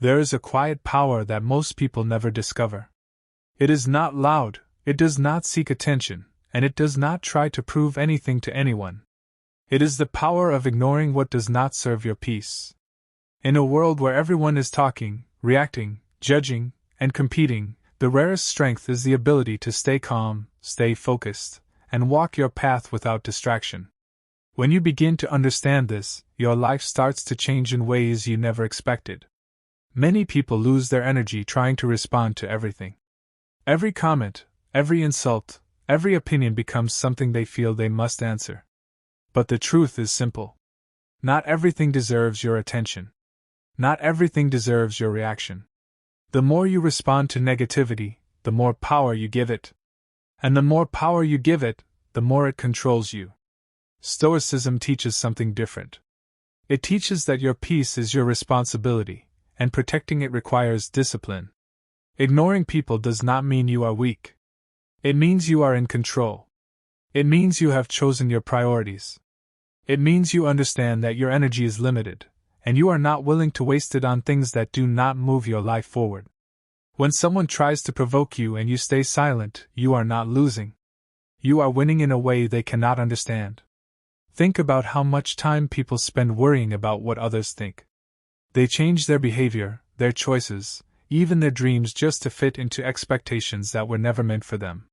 There is a quiet power that most people never discover. It is not loud, it does not seek attention, and it does not try to prove anything to anyone. It is the power of ignoring what does not serve your peace. In a world where everyone is talking, reacting, judging, and competing, the rarest strength is the ability to stay calm, stay focused, and walk your path without distraction. When you begin to understand this, your life starts to change in ways you never expected. Many people lose their energy trying to respond to everything. Every comment, every insult, every opinion becomes something they feel they must answer. But the truth is simple. Not everything deserves your attention. Not everything deserves your reaction. The more you respond to negativity, the more power you give it. And the more power you give it, the more it controls you. Stoicism teaches something different. It teaches that your peace is your responsibility, and protecting it requires discipline. Ignoring people does not mean you are weak. It means you are in control. It means you have chosen your priorities. It means you understand that your energy is limited, and you are not willing to waste it on things that do not move your life forward. When someone tries to provoke you and you stay silent, you are not losing. You are winning in a way they cannot understand. Think about how much time people spend worrying about what others think. They change their behavior, their choices, even their dreams just to fit into expectations that were never meant for them.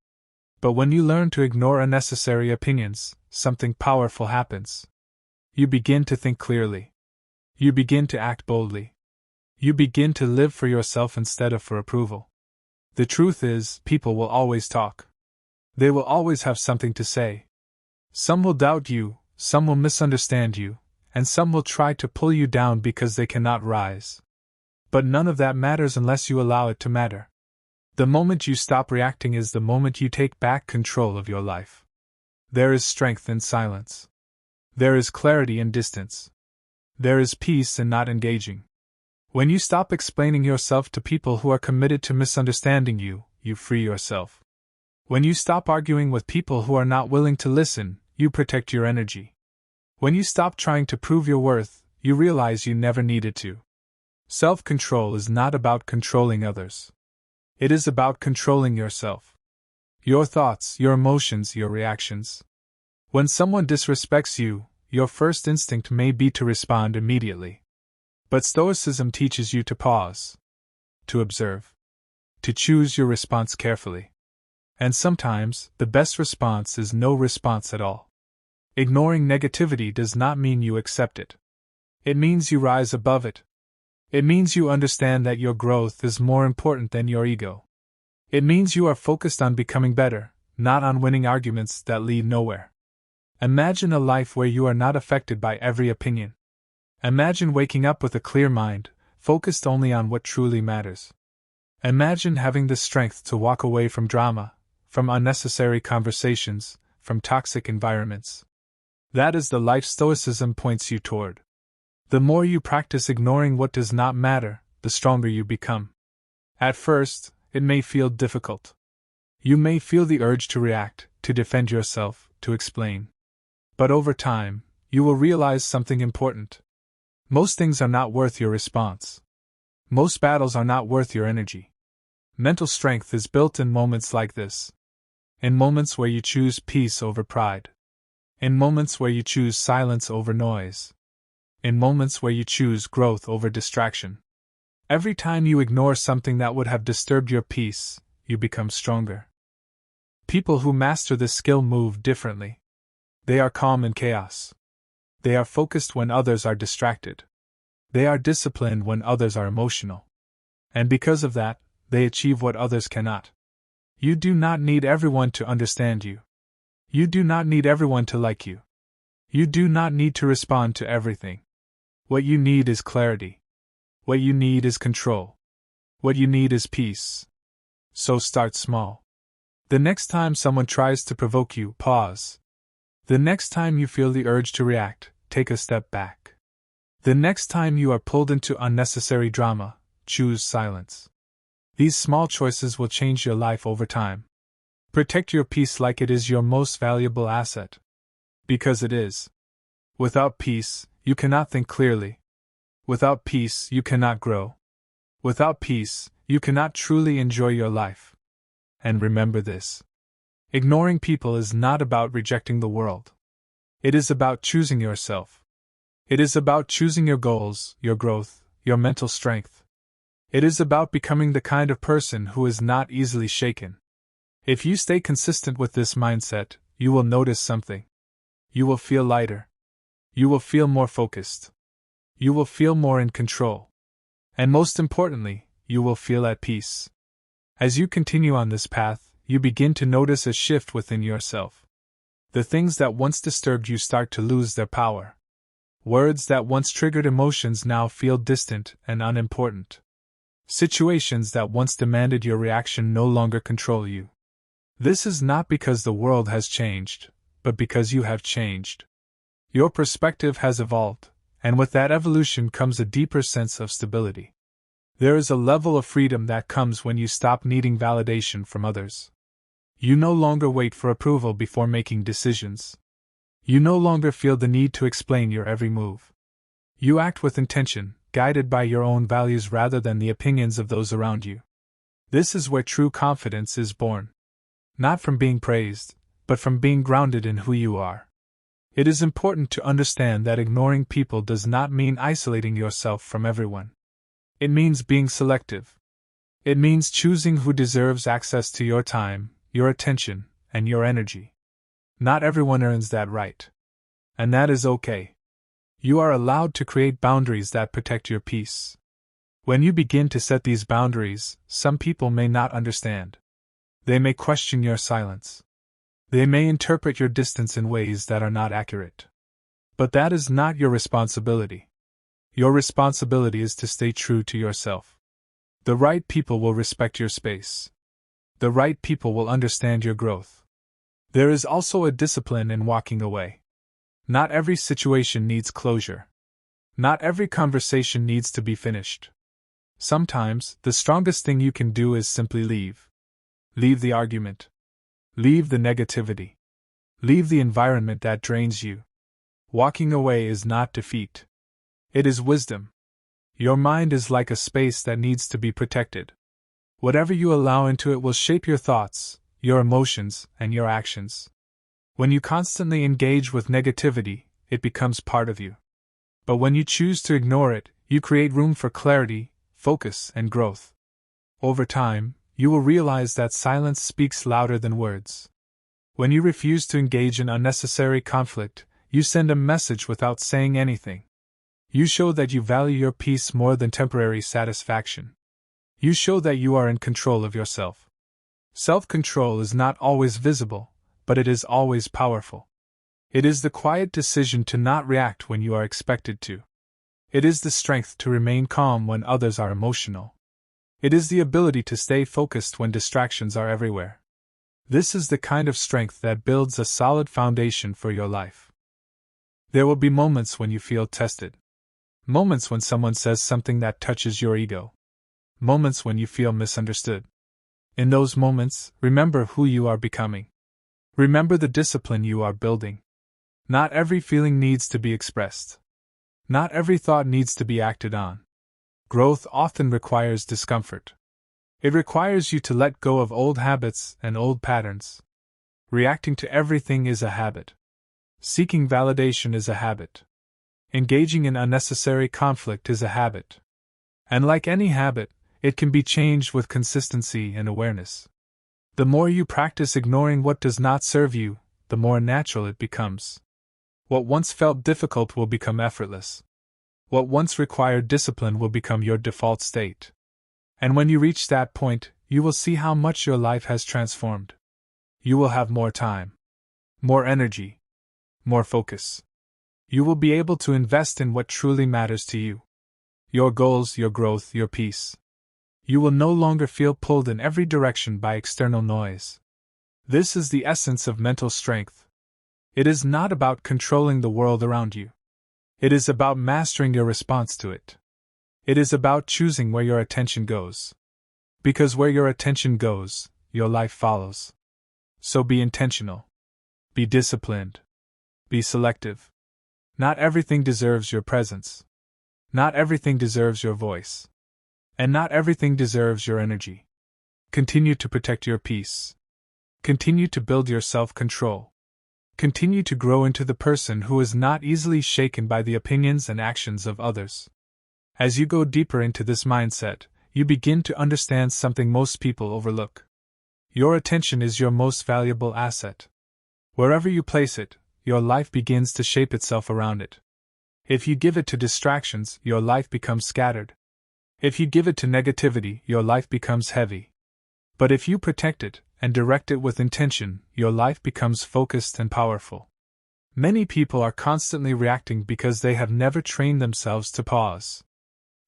But when you learn to ignore unnecessary opinions, something powerful happens. You begin to think clearly. You begin to act boldly. You begin to live for yourself instead of for approval. The truth is, people will always talk. They will always have something to say. Some will doubt you, some will misunderstand you, and some will try to pull you down because they cannot rise. But none of that matters unless you allow it to matter. The moment you stop reacting is the moment you take back control of your life. There is strength in silence. There is clarity in distance. There is peace in not engaging. When you stop explaining yourself to people who are committed to misunderstanding you, you free yourself. When you stop arguing with people who are not willing to listen, you protect your energy. When you stop trying to prove your worth, you realize you never needed to. Self-control is not about controlling others. It is about controlling yourself. Your thoughts, your emotions, your reactions. When someone disrespects you, your first instinct may be to respond immediately. But Stoicism teaches you to pause, to observe, to choose your response carefully. And sometimes, the best response is no response at all. Ignoring negativity does not mean you accept it. It means you rise above it. It means you understand that your growth is more important than your ego. It means you are focused on becoming better, not on winning arguments that lead nowhere. Imagine a life where you are not affected by every opinion. Imagine waking up with a clear mind, focused only on what truly matters. Imagine having the strength to walk away from drama, from unnecessary conversations, from toxic environments. That is the life Stoicism points you toward. The more you practice ignoring what does not matter, the stronger you become. At first, it may feel difficult. You may feel the urge to react, to defend yourself, to explain. But over time, you will realize something important. Most things are not worth your response. Most battles are not worth your energy. Mental strength is built in moments like this. In moments where you choose peace over pride. In moments where you choose silence over noise. In moments where you choose growth over distraction. Every time you ignore something that would have disturbed your peace, you become stronger. People who master this skill move differently. They are calm in chaos. They are focused when others are distracted. They are disciplined when others are emotional. And because of that, they achieve what others cannot. You do not need everyone to understand you. You do not need everyone to like you. You do not need to respond to everything. What you need is clarity. What you need is control. What you need is peace. So start small. The next time someone tries to provoke you, pause. The next time you feel the urge to react, take a step back. The next time you are pulled into unnecessary drama, choose silence. These small choices will change your life over time. Protect your peace like it is your most valuable asset. Because it is. Without peace, you cannot think clearly. Without peace, you cannot grow. Without peace, you cannot truly enjoy your life. And remember this. Ignoring people is not about rejecting the world. It is about choosing yourself. It is about choosing your goals, your growth, your mental strength. It is about becoming the kind of person who is not easily shaken. If you stay consistent with this mindset, you will notice something. You will feel lighter. You will feel more focused. You will feel more in control. And most importantly, you will feel at peace. As you continue on this path, you begin to notice a shift within yourself. The things that once disturbed you start to lose their power. Words that once triggered emotions now feel distant and unimportant. Situations that once demanded your reaction no longer control you. This is not because the world has changed, but because you have changed. Your perspective has evolved, and with that evolution comes a deeper sense of stability. There is a level of freedom that comes when you stop needing validation from others. You no longer wait for approval before making decisions. You no longer feel the need to explain your every move. You act with intention, guided by your own values rather than the opinions of those around you. This is where true confidence is born. Not from being praised, but from being grounded in who you are. It is important to understand that ignoring people does not mean isolating yourself from everyone. It means being selective. It means choosing who deserves access to your time, your attention, and your energy. Not everyone earns that right. And that is okay. You are allowed to create boundaries that protect your peace. When you begin to set these boundaries, some people may not understand. They may question your silence. They may interpret your distance in ways that are not accurate. But that is not your responsibility. Your responsibility is to stay true to yourself. The right people will respect your space. The right people will understand your growth. There is also a discipline in walking away. Not every situation needs closure. Not every conversation needs to be finished. Sometimes, the strongest thing you can do is simply leave. Leave the argument. Leave the negativity. Leave the environment that drains you. Walking away is not defeat. It is wisdom. Your mind is like a space that needs to be protected. Whatever you allow into it will shape your thoughts, your emotions, and your actions. When you constantly engage with negativity, it becomes part of you. But when you choose to ignore it, you create room for clarity, focus, and growth. Over time, you will realize that silence speaks louder than words. When you refuse to engage in unnecessary conflict, you send a message without saying anything. You show that you value your peace more than temporary satisfaction. You show that you are in control of yourself. Self-control is not always visible, but it is always powerful. It is the quiet decision to not react when you are expected to. It is the strength to remain calm when others are emotional. It is the ability to stay focused when distractions are everywhere. This is the kind of strength that builds a solid foundation for your life. There will be moments when you feel tested. Moments when someone says something that touches your ego. Moments when you feel misunderstood. In those moments, remember who you are becoming. Remember the discipline you are building. Not every feeling needs to be expressed. Not every thought needs to be acted on. Growth often requires discomfort. It requires you to let go of old habits and old patterns. Reacting to everything is a habit. Seeking validation is a habit. Engaging in unnecessary conflict is a habit. And like any habit, it can be changed with consistency and awareness. The more you practice ignoring what does not serve you, the more natural it becomes. What once felt difficult will become effortless. What once required discipline will become your default state. And when you reach that point, you will see how much your life has transformed. You will have more time, more energy, more focus. You will be able to invest in what truly matters to you. Your goals, your growth, your peace. You will no longer feel pulled in every direction by external noise. This is the essence of mental strength. It is not about controlling the world around you. It is about mastering your response to it. It is about choosing where your attention goes. Because where your attention goes, your life follows. So be intentional. Be disciplined. Be selective. Not everything deserves your presence. Not everything deserves your voice. And not everything deserves your energy. Continue to protect your peace. Continue to build your self-control. Continue to grow into the person who is not easily shaken by the opinions and actions of others. As you go deeper into this mindset, you begin to understand something most people overlook. Your attention is your most valuable asset. Wherever you place it, your life begins to shape itself around it. If you give it to distractions, your life becomes scattered. If you give it to negativity, your life becomes heavy. But if you protect it and direct it with intention, your life becomes focused and powerful. Many people are constantly reacting because they have never trained themselves to pause.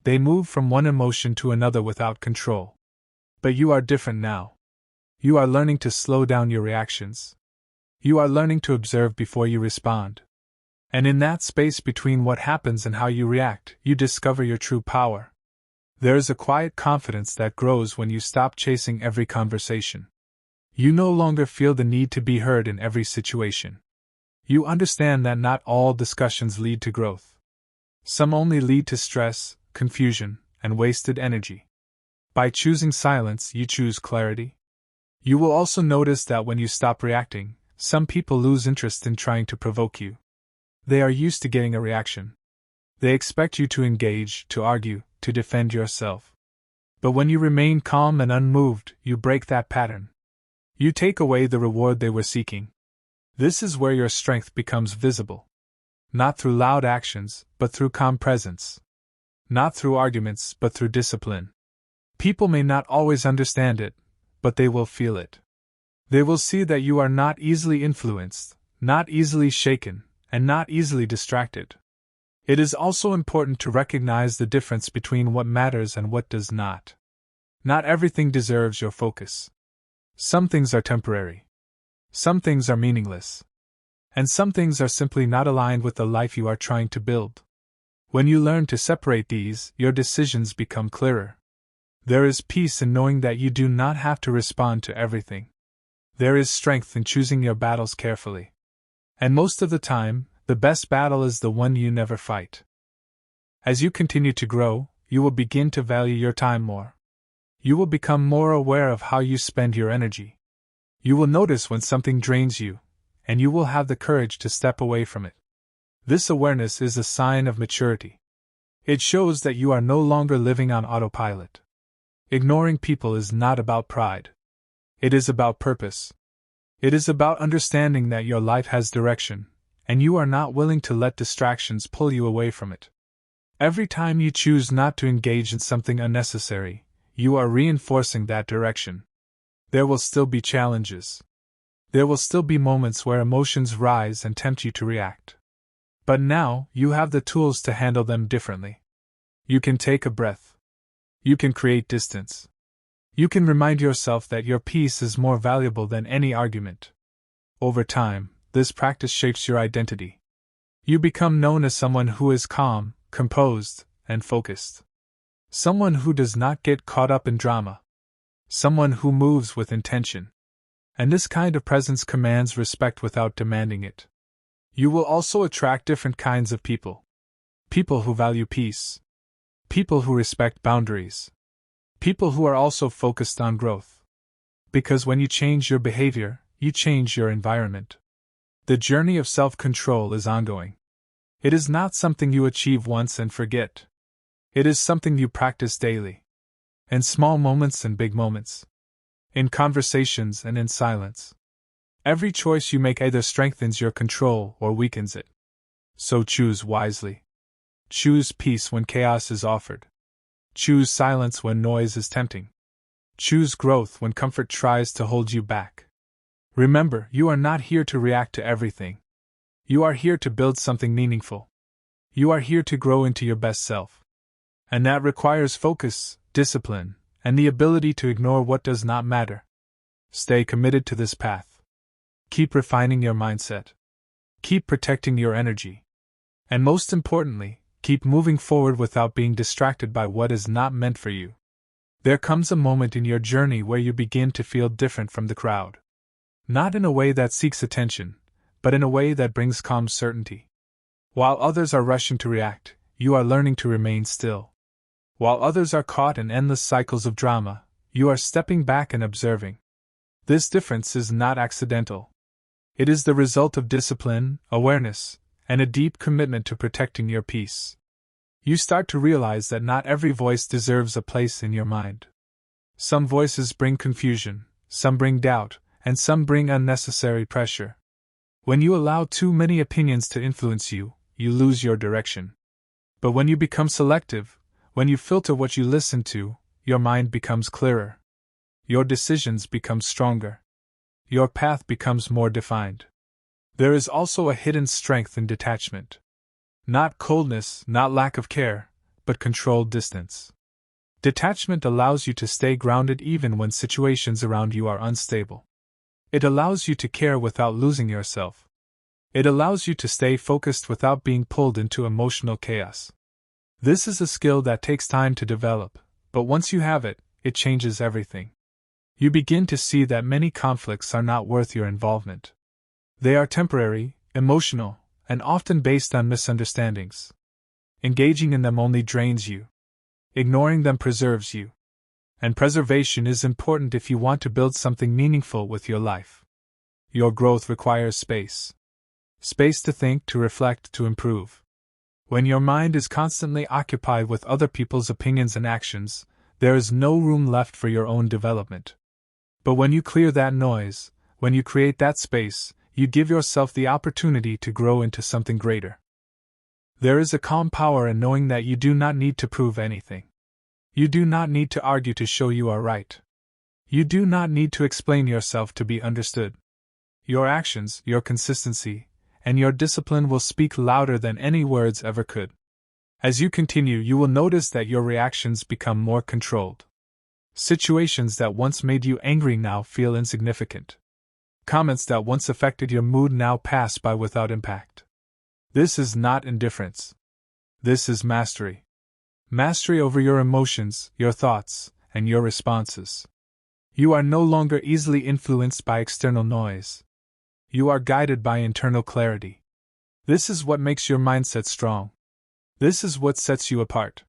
They move from one emotion to another without control. But you are different now. You are learning to slow down your reactions. You are learning to observe before you respond. And in that space between what happens and how you react, you discover your true power. There is a quiet confidence that grows when you stop chasing every conversation. You no longer feel the need to be heard in every situation. You understand that not all discussions lead to growth. Some only lead to stress, confusion, and wasted energy. By choosing silence, you choose clarity. You will also notice that when you stop reacting, some people lose interest in trying to provoke you. They are used to getting a reaction. They expect you to engage, to argue, to defend yourself. But when you remain calm and unmoved, you break that pattern. You take away the reward they were seeking. This is where your strength becomes visible. Not through loud actions, but through calm presence. Not through arguments, but through discipline. People may not always understand it, but they will feel it. They will see that you are not easily influenced, not easily shaken, and not easily distracted. It is also important to recognize the difference between what matters and what does not. Not everything deserves your focus. Some things are temporary. Some things are meaningless. And some things are simply not aligned with the life you are trying to build. When you learn to separate these, your decisions become clearer. There is peace in knowing that you do not have to respond to everything. There is strength in choosing your battles carefully. And most of the time, the best battle is the one you never fight. As you continue to grow, you will begin to value your time more. You will become more aware of how you spend your energy. You will notice when something drains you, and you will have the courage to step away from it. This awareness is a sign of maturity. It shows that you are no longer living on autopilot. Ignoring people is not about pride. It is about purpose. It is about understanding that your life has direction, and you are not willing to let distractions pull you away from it. Every time you choose not to engage in something unnecessary, you are reinforcing that direction. There will still be challenges. There will still be moments where emotions rise and tempt you to react. But now, you have the tools to handle them differently. You can take a breath. You can create distance. You can remind yourself that your peace is more valuable than any argument. Over time, this practice shapes your identity. You become known as someone who is calm, composed, and focused. Someone who does not get caught up in drama. Someone who moves with intention. And this kind of presence commands respect without demanding it. You will also attract different kinds of people. People who value peace. People who respect boundaries. People who are also focused on growth. Because when you change your behavior, you change your environment. The journey of self-control is ongoing. It is not something you achieve once and forget. It is something you practice daily. In small moments and big moments. In conversations and in silence. Every choice you make either strengthens your control or weakens it. So choose wisely. Choose peace when chaos is offered. Choose silence when noise is tempting. Choose growth when comfort tries to hold you back. Remember, you are not here to react to everything. You are here to build something meaningful. You are here to grow into your best self. And that requires focus, discipline, and the ability to ignore what does not matter. Stay committed to this path. Keep refining your mindset. Keep protecting your energy. And most importantly, keep moving forward without being distracted by what is not meant for you. There comes a moment in your journey where you begin to feel different from the crowd. Not in a way that seeks attention, but in a way that brings calm certainty. While others are rushing to react, you are learning to remain still. While others are caught in endless cycles of drama, you are stepping back and observing. This difference is not accidental. It is the result of discipline, awareness, and a deep commitment to protecting your peace. You start to realize that not every voice deserves a place in your mind. Some voices bring confusion, some bring doubt, and some bring unnecessary pressure. When you allow too many opinions to influence you, you lose your direction. But when you become selective, when you filter what you listen to, your mind becomes clearer. Your decisions become stronger. Your path becomes more defined. There is also a hidden strength in detachment. Not coldness, not lack of care, but controlled distance. Detachment allows you to stay grounded even when situations around you are unstable. It allows you to care without losing yourself. It allows you to stay focused without being pulled into emotional chaos. This is a skill that takes time to develop, but once you have it, it changes everything. You begin to see that many conflicts are not worth your involvement. They are temporary, emotional, and often based on misunderstandings. Engaging in them only drains you. Ignoring them preserves you. And preservation is important if you want to build something meaningful with your life. Your growth requires space. Space to think, to reflect, to improve. When your mind is constantly occupied with other people's opinions and actions, there is no room left for your own development. But when you clear that noise, when you create that space, you give yourself the opportunity to grow into something greater. There is a calm power in knowing that you do not need to prove anything. You do not need to argue to show you are right. You do not need to explain yourself to be understood. Your actions, your consistency, and your discipline will speak louder than any words ever could. As you continue, you will notice that your reactions become more controlled. Situations that once made you angry now feel insignificant. Comments that once affected your mood now pass by without impact. This is not indifference. This is mastery. Mastery over your emotions, your thoughts, and your responses. You are no longer easily influenced by external noise. You are guided by internal clarity. This is what makes your mindset strong. This is what sets you apart.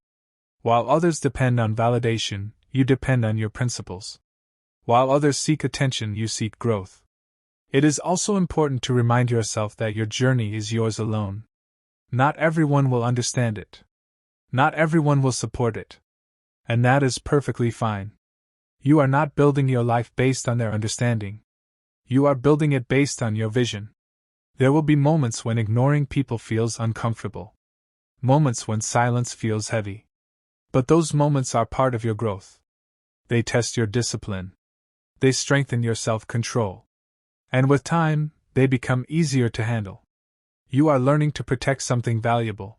While others depend on validation, you depend on your principles. While others seek attention, you seek growth. It is also important to remind yourself that your journey is yours alone. Not everyone will understand it. Not everyone will support it. And that is perfectly fine. You are not building your life based on their understanding. You are building it based on your vision. There will be moments when ignoring people feels uncomfortable. Moments when silence feels heavy. But those moments are part of your growth. They test your discipline. They strengthen your self-control. And with time, they become easier to handle. You are learning to protect something valuable.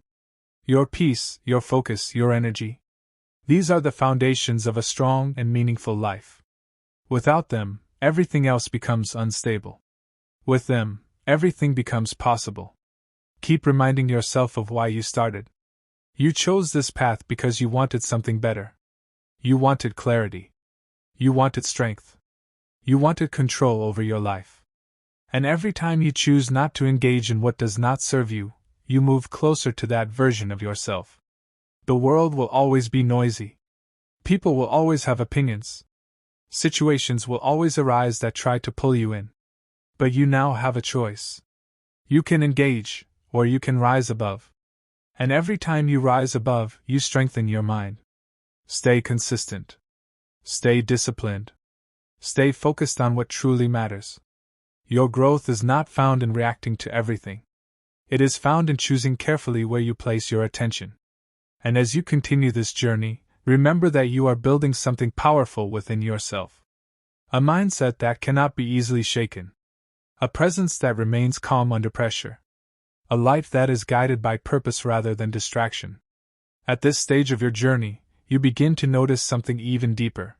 Your peace, your focus, your energy. These are the foundations of a strong and meaningful life. Without them, everything else becomes unstable. With them, everything becomes possible. Keep reminding yourself of why you started. You chose this path because you wanted something better. You wanted clarity. You wanted strength. You wanted control over your life. And every time you choose not to engage in what does not serve you, you move closer to that version of yourself. The world will always be noisy. People will always have opinions. Situations will always arise that try to pull you in. But you now have a choice. You can engage, or you can rise above. And every time you rise above, you strengthen your mind. Stay consistent. Stay disciplined. Stay focused on what truly matters. Your growth is not found in reacting to everything. It is found in choosing carefully where you place your attention. And as you continue this journey, remember that you are building something powerful within yourself. A mindset that cannot be easily shaken. A presence that remains calm under pressure. A life that is guided by purpose rather than distraction. At this stage of your journey, you begin to notice something even deeper.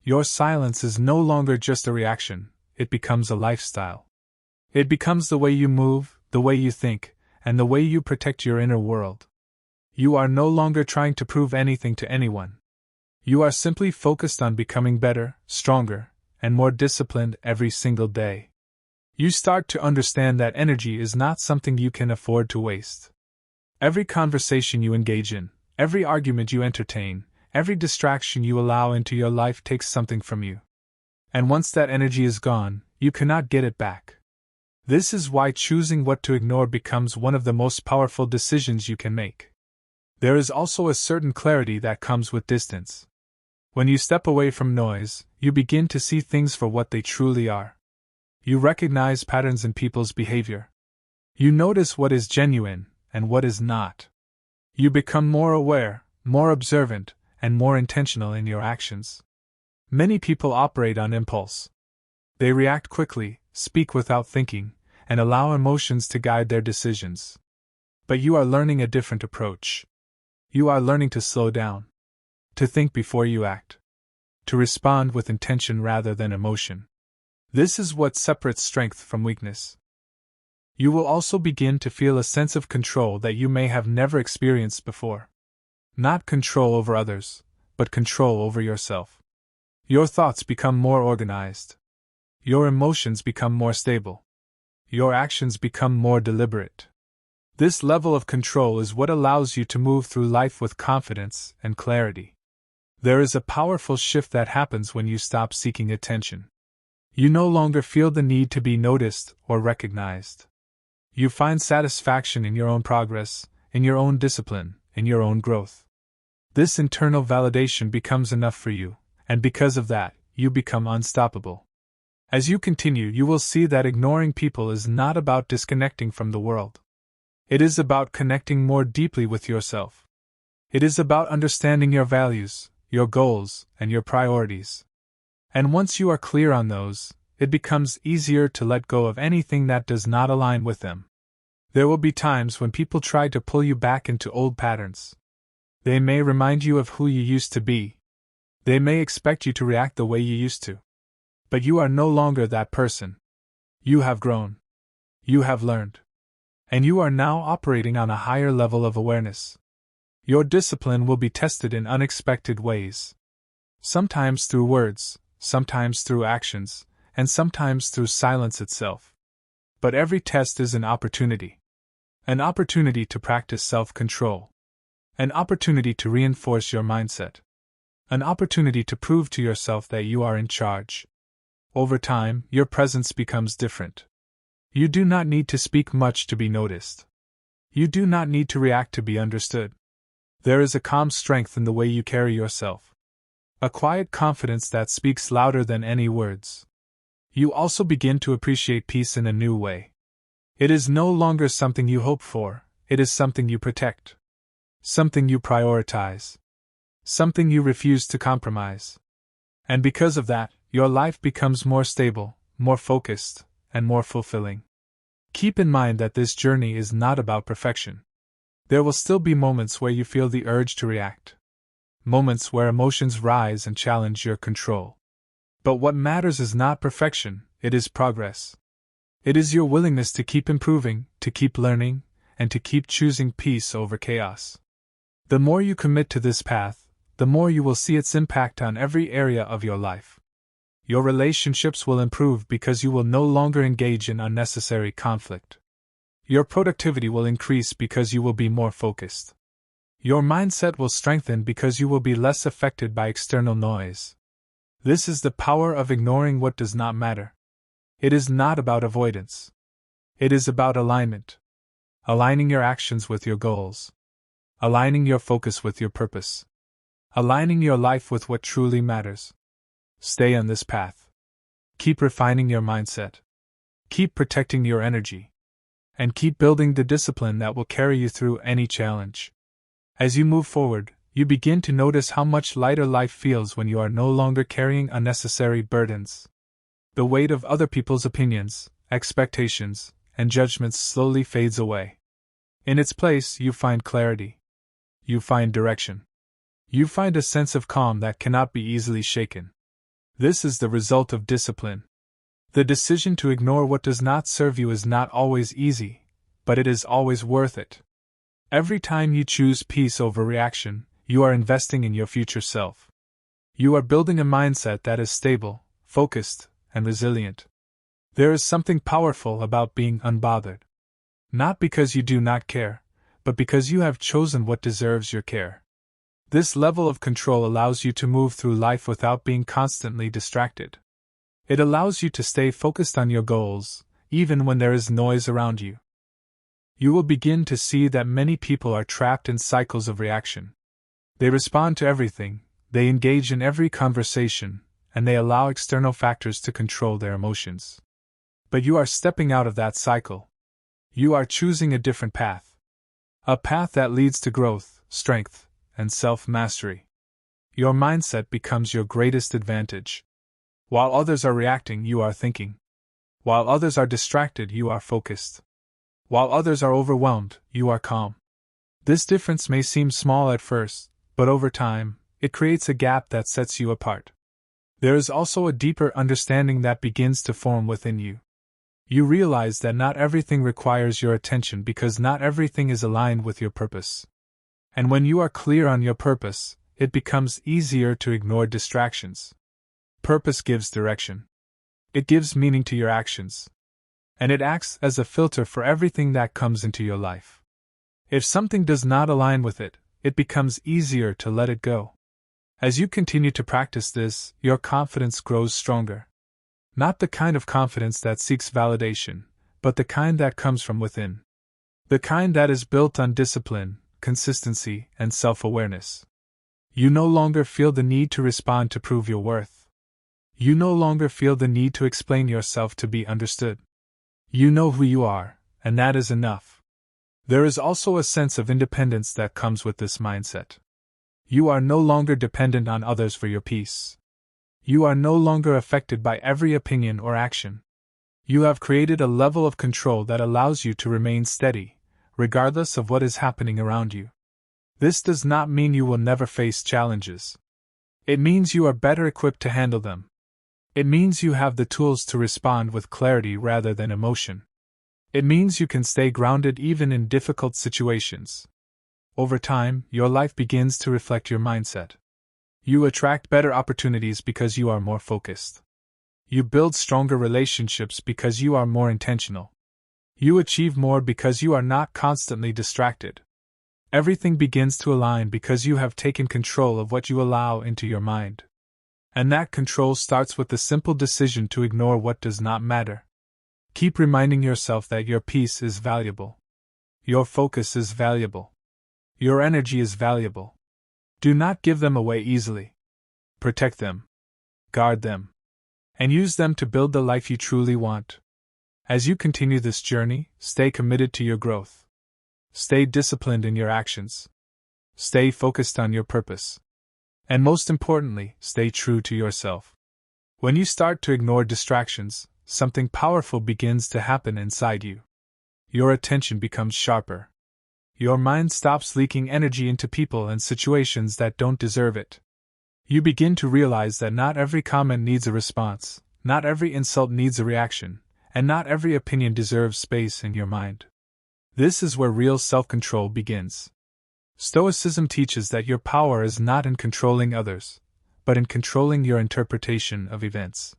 Your silence is no longer just a reaction, it becomes a lifestyle. It becomes the way you move, the way you think, and the way you protect your inner world. You are no longer trying to prove anything to anyone. You are simply focused on becoming better, stronger, and more disciplined every single day. You start to understand that energy is not something you can afford to waste. Every conversation you engage in, every argument you entertain, Every distraction you allow into your life takes something from you. And once that energy is gone, you cannot get it back. This is why choosing what to ignore becomes one of the most powerful decisions you can make. There is also a certain clarity that comes with distance. When you step away from noise, you begin to see things for what they truly are. You recognize patterns in people's behavior. You notice what is genuine and what is not. You become more aware, more observant, and more intentional in your actions. Many people operate on impulse. They react quickly, speak without thinking, and allow emotions to guide their decisions. But you are learning a different approach. You are learning to slow down, to think before you act, to respond with intention rather than emotion. This is what separates strength from weakness. You will also begin to feel a sense of control that you may have never experienced before. Not control over others, but control over yourself. Your thoughts become more organized. Your emotions become more stable. Your actions become more deliberate. This level of control is what allows you to move through life with confidence and clarity. There is a powerful shift that happens when you stop seeking attention. You no longer feel the need to be noticed or recognized. You find satisfaction in your own progress, in your own discipline, in your own growth. This internal validation becomes enough for you, and because of that, you become unstoppable. As you continue, you will see that ignoring people is not about disconnecting from the world. It is about connecting more deeply with yourself. It is about understanding your values, your goals, and your priorities. And once you are clear on those, it becomes easier to let go of anything that does not align with them. There will be times when people try to pull you back into old patterns. They may remind you of who you used to be. They may expect you to react the way you used to. But you are no longer that person. You have grown. You have learned. And you are now operating on a higher level of awareness. Your discipline will be tested in unexpected ways. Sometimes through words, sometimes through actions, and sometimes through silence itself. But every test is an opportunity. An opportunity to practice self-control. An opportunity to reinforce your mindset. An opportunity to prove to yourself that you are in charge. Over time, your presence becomes different. You do not need to speak much to be noticed. You do not need to react to be understood. There is a calm strength in the way you carry yourself. A quiet confidence that speaks louder than any words. You also begin to appreciate peace in a new way. It is no longer something you hope for, it is something you protect. Something you prioritize. Something you refuse to compromise. And because of that, your life becomes more stable, more focused, and more fulfilling. Keep in mind that this journey is not about perfection. There will still be moments where you feel the urge to react. Moments where emotions rise and challenge your control. But what matters is not perfection, it is progress. It is your willingness to keep improving, to keep learning, and to keep choosing peace over chaos. The more you commit to this path, the more you will see its impact on every area of your life. Your relationships will improve because you will no longer engage in unnecessary conflict. Your productivity will increase because you will be more focused. Your mindset will strengthen because you will be less affected by external noise. This is the power of ignoring what does not matter. It is not about avoidance. It is about alignment. Aligning your actions with your goals. Aligning your focus with your purpose. Aligning your life with what truly matters. Stay on this path. Keep refining your mindset. Keep protecting your energy. And keep building the discipline that will carry you through any challenge. As you move forward, you begin to notice how much lighter life feels when you are no longer carrying unnecessary burdens. The weight of other people's opinions, expectations, and judgments slowly fades away. In its place, you find clarity. You find direction. You find a sense of calm that cannot be easily shaken. This is the result of discipline. The decision to ignore what does not serve you is not always easy, but it is always worth it. Every time you choose peace over reaction, you are investing in your future self. You are building a mindset that is stable, focused, and resilient. There is something powerful about being unbothered. Not because you do not care, but because you have chosen what deserves your care. This level of control allows you to move through life without being constantly distracted. It allows you to stay focused on your goals, even when there is noise around you. You will begin to see that many people are trapped in cycles of reaction. They respond to everything, they engage in every conversation, and they allow external factors to control their emotions. But you are stepping out of that cycle. You are choosing a different path. A path that leads to growth, strength, and self-mastery. Your mindset becomes your greatest advantage. While others are reacting, you are thinking. While others are distracted, you are focused. While others are overwhelmed, you are calm. This difference may seem small at first, but over time, it creates a gap that sets you apart. There is also a deeper understanding that begins to form within you. You realize that not everything requires your attention because not everything is aligned with your purpose. And when you are clear on your purpose, it becomes easier to ignore distractions. Purpose gives direction. It gives meaning to your actions. And it acts as a filter for everything that comes into your life. If something does not align with it, it becomes easier to let it go. As you continue to practice this, your confidence grows stronger. Not the kind of confidence that seeks validation, but the kind that comes from within. The kind that is built on discipline, consistency, and self-awareness. You no longer feel the need to respond to prove your worth. You no longer feel the need to explain yourself to be understood. You know who you are, and that is enough. There is also a sense of independence that comes with this mindset. You are no longer dependent on others for your peace. You are no longer affected by every opinion or action. You have created a level of control that allows you to remain steady, regardless of what is happening around you. This does not mean you will never face challenges. It means you are better equipped to handle them. It means you have the tools to respond with clarity rather than emotion. It means you can stay grounded even in difficult situations. Over time, your life begins to reflect your mindset. You attract better opportunities because you are more focused. You build stronger relationships because you are more intentional. You achieve more because you are not constantly distracted. Everything begins to align because you have taken control of what you allow into your mind. And that control starts with the simple decision to ignore what does not matter. Keep reminding yourself that your peace is valuable. Your focus is valuable. Your energy is valuable. Do not give them away easily. Protect them. Guard them. And use them to build the life you truly want. As you continue this journey, stay committed to your growth. Stay disciplined in your actions. Stay focused on your purpose. And most importantly, stay true to yourself. When you start to ignore distractions, something powerful begins to happen inside you. Your attention becomes sharper. Your mind stops leaking energy into people and situations that don't deserve it. You begin to realize that not every comment needs a response, not every insult needs a reaction, and not every opinion deserves space in your mind. This is where real self-control begins. Stoicism teaches that your power is not in controlling others, but in controlling your interpretation of events.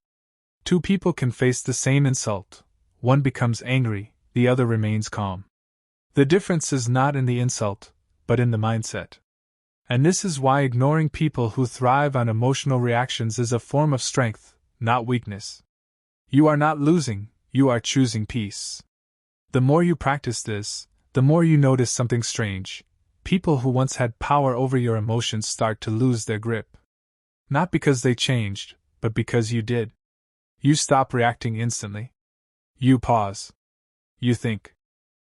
Two people can face the same insult. One becomes angry, the other remains calm. The difference is not in the insult, but in the mindset. And this is why ignoring people who thrive on emotional reactions is a form of strength, not weakness. You are not losing, you are choosing peace. The more you practice this, the more you notice something strange. People who once had power over your emotions start to lose their grip. Not because they changed, but because you did. You stop reacting instantly. You pause. You think.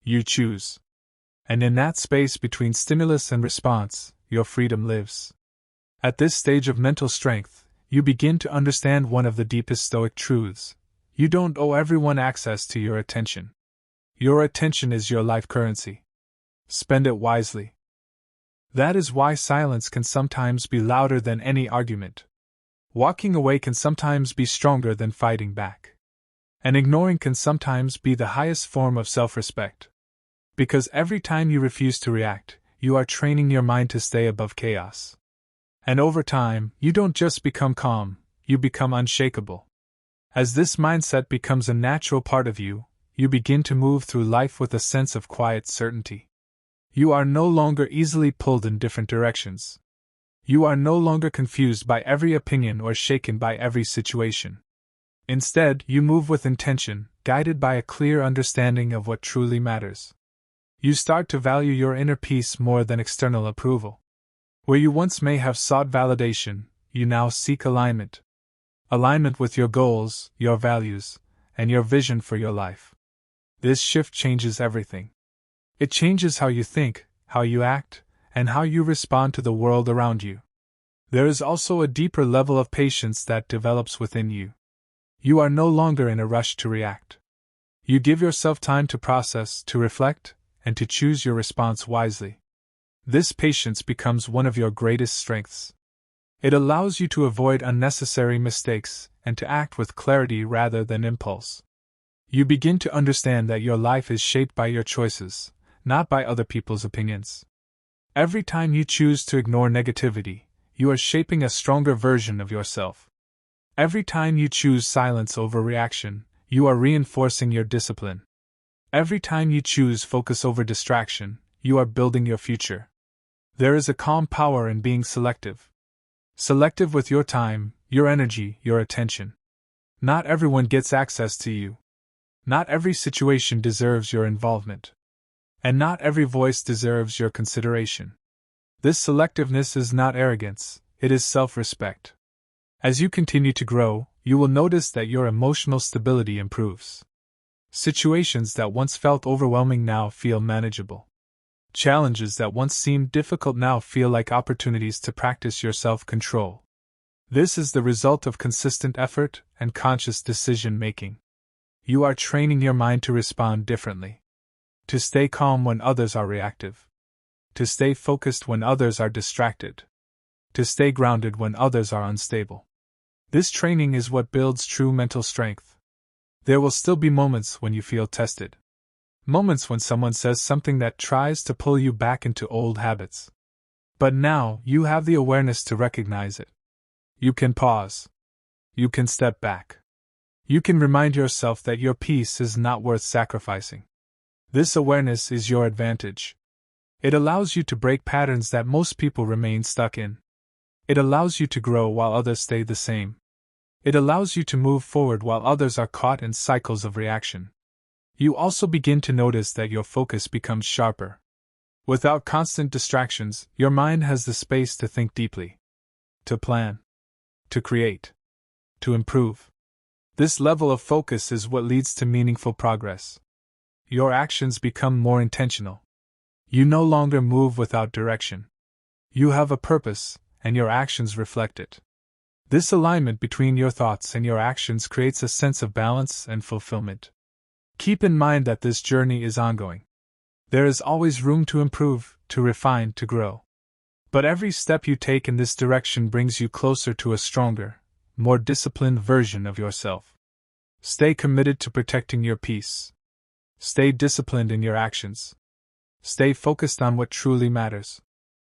You choose. And in that space between stimulus and response, your freedom lives. At this stage of mental strength, you begin to understand one of the deepest Stoic truths. You don't owe everyone access to your attention. Your attention is your life currency. Spend it wisely. That is why silence can sometimes be louder than any argument. Walking away can sometimes be stronger than fighting back. And ignoring can sometimes be the highest form of self-respect. Because every time you refuse to react, you are training your mind to stay above chaos. And over time, you don't just become calm, you become unshakable. As this mindset becomes a natural part of you, you begin to move through life with a sense of quiet certainty. You are no longer easily pulled in different directions. You are no longer confused by every opinion or shaken by every situation. Instead, you move with intention, guided by a clear understanding of what truly matters. You start to value your inner peace more than external approval. Where you once may have sought validation, you now seek alignment. Alignment with your goals, your values, and your vision for your life. This shift changes everything. It changes how you think, how you act, and how you respond to the world around you. There is also a deeper level of patience that develops within you. You are no longer in a rush to react. You give yourself time to process, to reflect, and to choose your response wisely. This patience becomes one of your greatest strengths. It allows you to avoid unnecessary mistakes and to act with clarity rather than impulse. You begin to understand that your life is shaped by your choices, not by other people's opinions. Every time you choose to ignore negativity, you are shaping a stronger version of yourself. Every time you choose silence over reaction, you are reinforcing your discipline. Every time you choose focus over distraction, you are building your future. There is a calm power in being selective. Selective with your time, your energy, your attention. Not everyone gets access to you. Not every situation deserves your involvement. And not every voice deserves your consideration. This selectiveness is not arrogance, it is self-respect. As you continue to grow, you will notice that your emotional stability improves. Situations that once felt overwhelming now feel manageable. Challenges that once seemed difficult now feel like opportunities to practice your self-control. This is the result of consistent effort and conscious decision-making. You are training your mind to respond differently. To stay calm when others are reactive. To stay focused when others are distracted. To stay grounded when others are unstable. This training is what builds true mental strength. There will still be moments when you feel tested. Moments when someone says something that tries to pull you back into old habits. But now, you have the awareness to recognize it. You can pause. You can step back. You can remind yourself that your peace is not worth sacrificing. This awareness is your advantage. It allows you to break patterns that most people remain stuck in. It allows you to grow while others stay the same. It allows you to move forward while others are caught in cycles of reaction. You also begin to notice that your focus becomes sharper. Without constant distractions, your mind has the space to think deeply. To plan. To create. To improve. This level of focus is what leads to meaningful progress. Your actions become more intentional. You no longer move without direction. You have a purpose, and your actions reflect it. This alignment between your thoughts and your actions creates a sense of balance and fulfillment. Keep in mind that this journey is ongoing. There is always room to improve, to refine, to grow. But every step you take in this direction brings you closer to a stronger, more disciplined version of yourself. Stay committed to protecting your peace. Stay disciplined in your actions. Stay focused on what truly matters.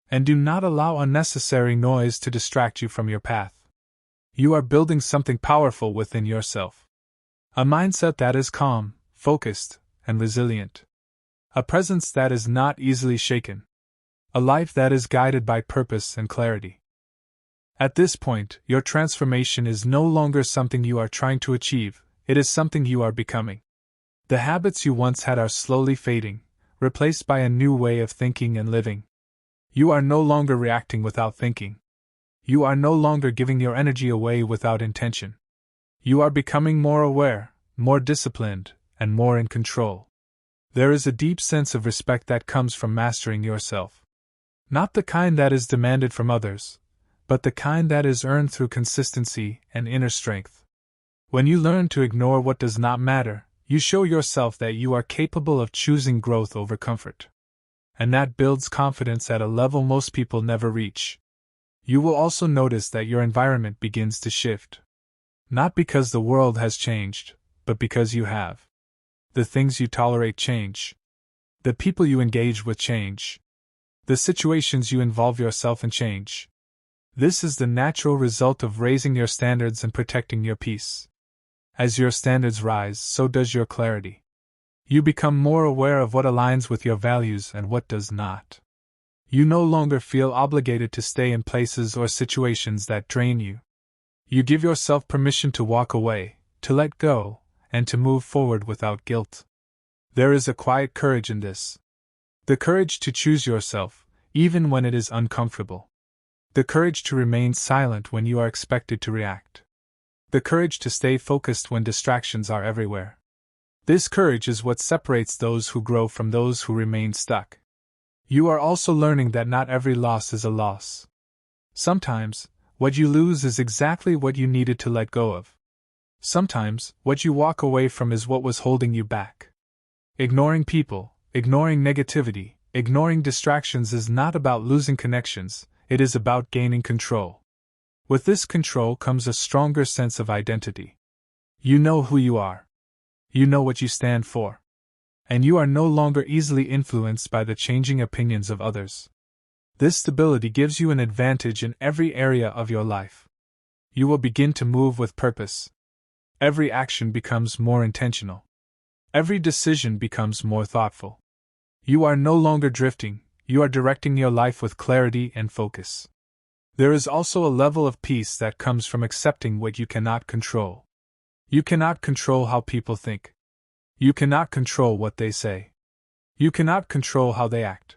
And do not allow unnecessary noise to distract you from your path. You are building something powerful within yourself. A mindset that is calm, focused, and resilient. A presence that is not easily shaken. A life that is guided by purpose and clarity. At this point, your transformation is no longer something you are trying to achieve, it is something you are becoming. The habits you once had are slowly fading, replaced by a new way of thinking and living. You are no longer reacting without thinking. You are no longer giving your energy away without intention. You are becoming more aware, more disciplined, and more in control. There is a deep sense of respect that comes from mastering yourself. Not the kind that is demanded from others, but the kind that is earned through consistency and inner strength. When you learn to ignore what does not matter, you show yourself that you are capable of choosing growth over comfort. And that builds confidence at a level most people never reach. You will also notice that your environment begins to shift. Not because the world has changed, but because you have. The things you tolerate change. The people you engage with change. The situations you involve yourself in change. This is the natural result of raising your standards and protecting your peace. As your standards rise, so does your clarity. You become more aware of what aligns with your values and what does not. You no longer feel obligated to stay in places or situations that drain you. You give yourself permission to walk away, to let go, and to move forward without guilt. There is a quiet courage in this. The courage to choose yourself, even when it is uncomfortable. The courage to remain silent when you are expected to react. The courage to stay focused when distractions are everywhere. This courage is what separates those who grow from those who remain stuck. You are also learning that not every loss is a loss. Sometimes, what you lose is exactly what you needed to let go of. Sometimes, what you walk away from is what was holding you back. Ignoring people, ignoring negativity, ignoring distractions is not about losing connections, it is about gaining control. With this control comes a stronger sense of identity. You know who you are. You know what you stand for. And you are no longer easily influenced by the changing opinions of others. This stability gives you an advantage in every area of your life. You will begin to move with purpose. Every action becomes more intentional. Every decision becomes more thoughtful. You are no longer drifting, you are directing your life with clarity and focus. There is also a level of peace that comes from accepting what you cannot control. You cannot control how people think. You cannot control what they say. You cannot control how they act.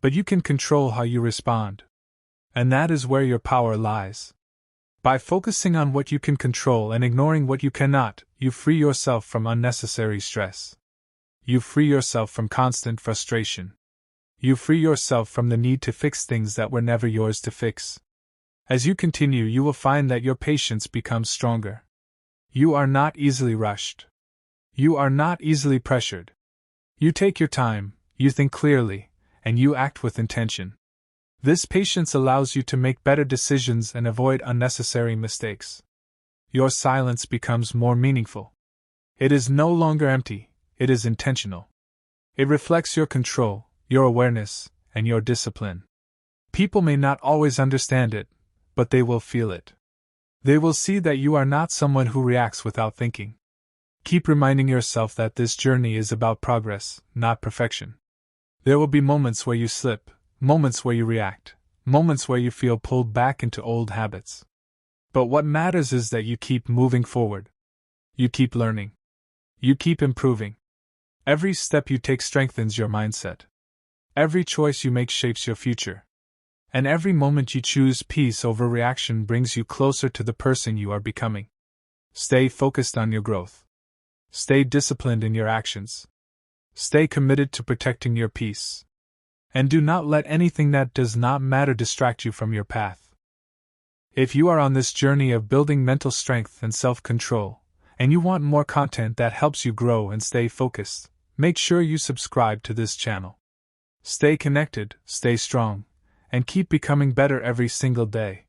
But you can control how you respond. And that is where your power lies. By focusing on what you can control and ignoring what you cannot, you free yourself from unnecessary stress. You free yourself from constant frustration. You free yourself from the need to fix things that were never yours to fix. As you continue, you will find that your patience becomes stronger. You are not easily rushed. You are not easily pressured. You take your time, you think clearly, and you act with intention. This patience allows you to make better decisions and avoid unnecessary mistakes. Your silence becomes more meaningful. It is no longer empty, it is intentional. It reflects your control, your awareness, and your discipline. People may not always understand it, but they will feel it. They will see that you are not someone who reacts without thinking. Keep reminding yourself that this journey is about progress, not perfection. There will be moments where you slip, moments where you react, moments where you feel pulled back into old habits. But what matters is that you keep moving forward. You keep learning. You keep improving. Every step you take strengthens your mindset. Every choice you make shapes your future. And every moment you choose peace over reaction brings you closer to the person you are becoming. Stay focused on your growth. Stay disciplined in your actions. Stay committed to protecting your peace. And do not let anything that does not matter distract you from your path. If you are on this journey of building mental strength and self-control, and you want more content that helps you grow and stay focused, make sure you subscribe to this channel. Stay connected, stay strong, and keep becoming better every single day.